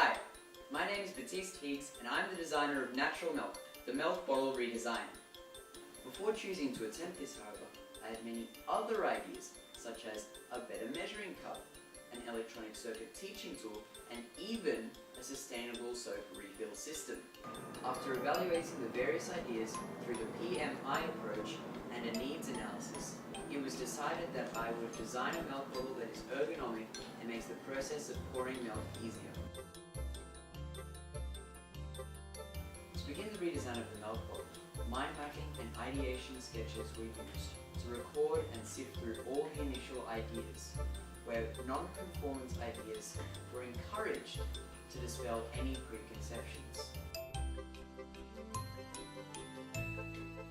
Hi, my name is Baptiste Higgs and I'm the designer of Natural Milk, the milk bottle redesign. Before choosing to attempt this, however, I had many other ideas, such as a better measuring cup, an electronic circuit teaching tool, and even a sustainable soap refill system. After evaluating the various ideas through the PMI approach and a needs analysis, it was decided that I would design a milk bottle that is ergonomic and makes the process of pouring milk easier. To begin the redesign of the milk bottle, mind mapping and ideation sketches were used to record and sift through all the initial ideas, where non-conformance ideas were encouraged to dispel any preconceptions.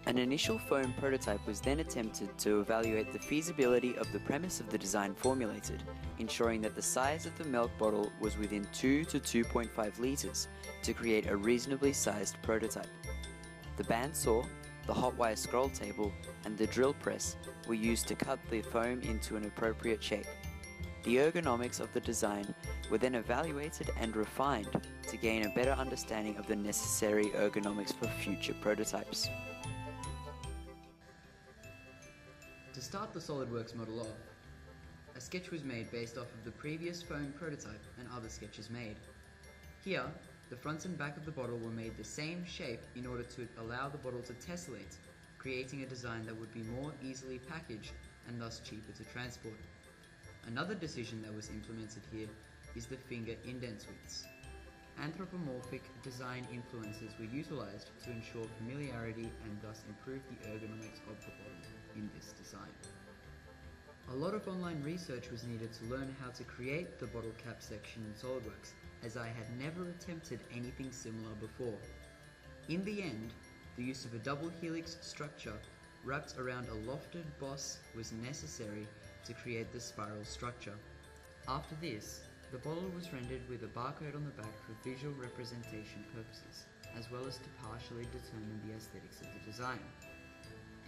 An initial foam prototype was then attempted to evaluate the feasibility of the premise of the design formulated, ensuring that the size of the milk bottle was within 2 to 2.5 litres to create a reasonably sized prototype. The bandsaw, the hot wire scroll table, and the drill press were used to cut the foam into an appropriate shape. The ergonomics of the design were then evaluated and refined to gain a better understanding of the necessary ergonomics for future prototypes. To start the SolidWorks model off, a sketch was made based off of the previous foam prototype and other sketches made. Here, the front and back of the bottle were made the same shape in order to allow the bottle to tessellate, creating a design that would be more easily packaged and thus cheaper to transport. Another decision that was implemented here is the finger indent widths. Anthropomorphic design influences were utilised to ensure familiarity and thus improve the ergonomics of the bottle in this design. A lot of online research was needed to learn how to create the bottle cap section in SolidWorks, as I had never attempted anything similar before. In the end, the use of a double helix structure wrapped around a lofted boss was necessary to create the spiral structure. After this, the bottle was rendered with a barcode on the back for visual representation purposes, as well as to partially determine the aesthetics of the design.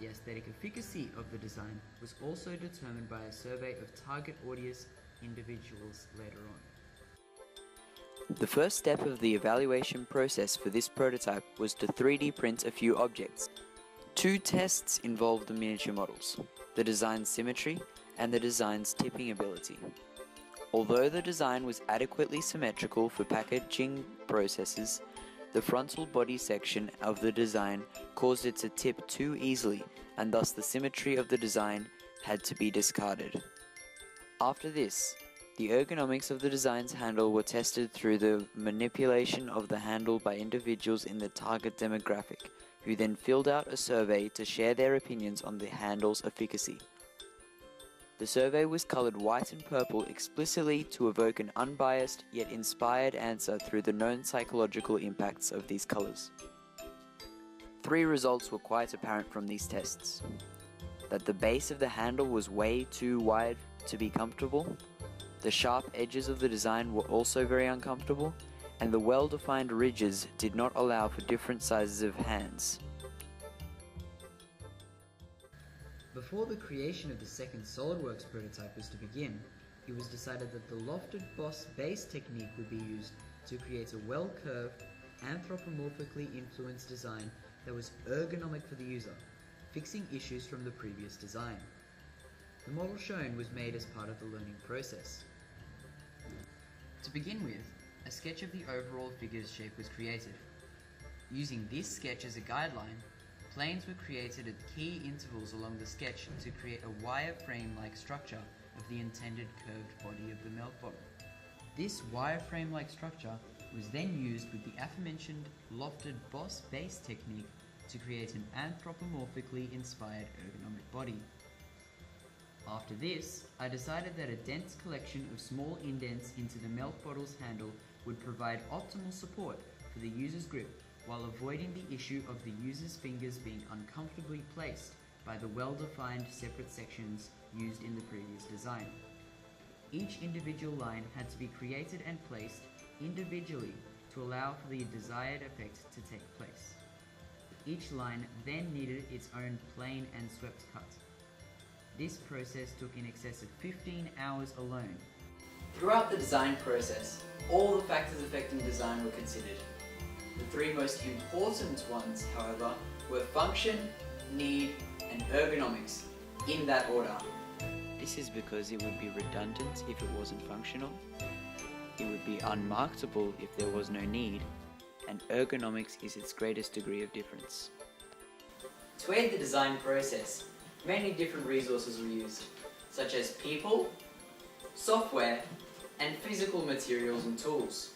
The aesthetic efficacy of the design was also determined by a survey of target audience individuals later on. The first step of the evaluation process for this prototype was to 3D print a few objects. Two tests involved the miniature models, the design's symmetry and the design's tipping ability. Although the design was adequately symmetrical for packaging processes, the frontal body section of the design caused it to tip too easily, and thus the symmetry of the design had to be discarded. After this, the ergonomics of the design's handle were tested through the manipulation of the handle by individuals in the target demographic, who then filled out a survey to share their opinions on the handle's efficacy. The survey was coloured white and purple explicitly to evoke an unbiased yet inspired answer through the known psychological impacts of these colours. 3 results were quite apparent from these tests: that the base of the handle was way too wide to be comfortable, the sharp edges of the design were also very uncomfortable, and the well-defined ridges did not allow for different sizes of hands. Before the creation of the second SolidWorks prototype was to begin, it was decided that the lofted boss base technique would be used to create a well-curved, anthropomorphically influenced design that was ergonomic for the user, fixing issues from the previous design. The model shown was made as part of the learning process. To begin with, a sketch of the overall figure's shape was created. Using this sketch as a guideline, planes were created at key intervals along the sketch to create a wireframe-like structure of the intended curved body of the milk bottle. This wireframe-like structure was then used with the aforementioned lofted boss base technique to create an anthropomorphically inspired ergonomic body. After this, I decided that a dense collection of small indents into the milk bottle's handle would provide optimal support for the user's grip, while avoiding the issue of the user's fingers being uncomfortably placed by the well-defined separate sections used in the previous design. Each individual line had to be created and placed individually to allow for the desired effect to take place. Each line then needed its own plane and swept cut. This process took in excess of 15 hours alone. Throughout the design process, all the factors affecting design were considered. The three most important ones, however, were function, need, and ergonomics, in that order. This is because it would be redundant if it wasn't functional, it would be unmarketable if there was no need, and ergonomics is its greatest degree of difference. To aid the design process, many different resources were used, such as people, software, and physical materials and tools.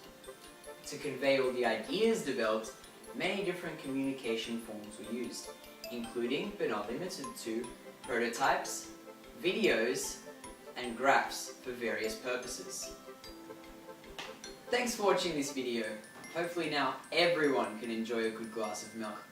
To convey all the ideas developed, many different communication forms were used, including but not limited to prototypes, videos, and graphs for various purposes. Thanks for watching this video. Hopefully now everyone can enjoy a good glass of milk.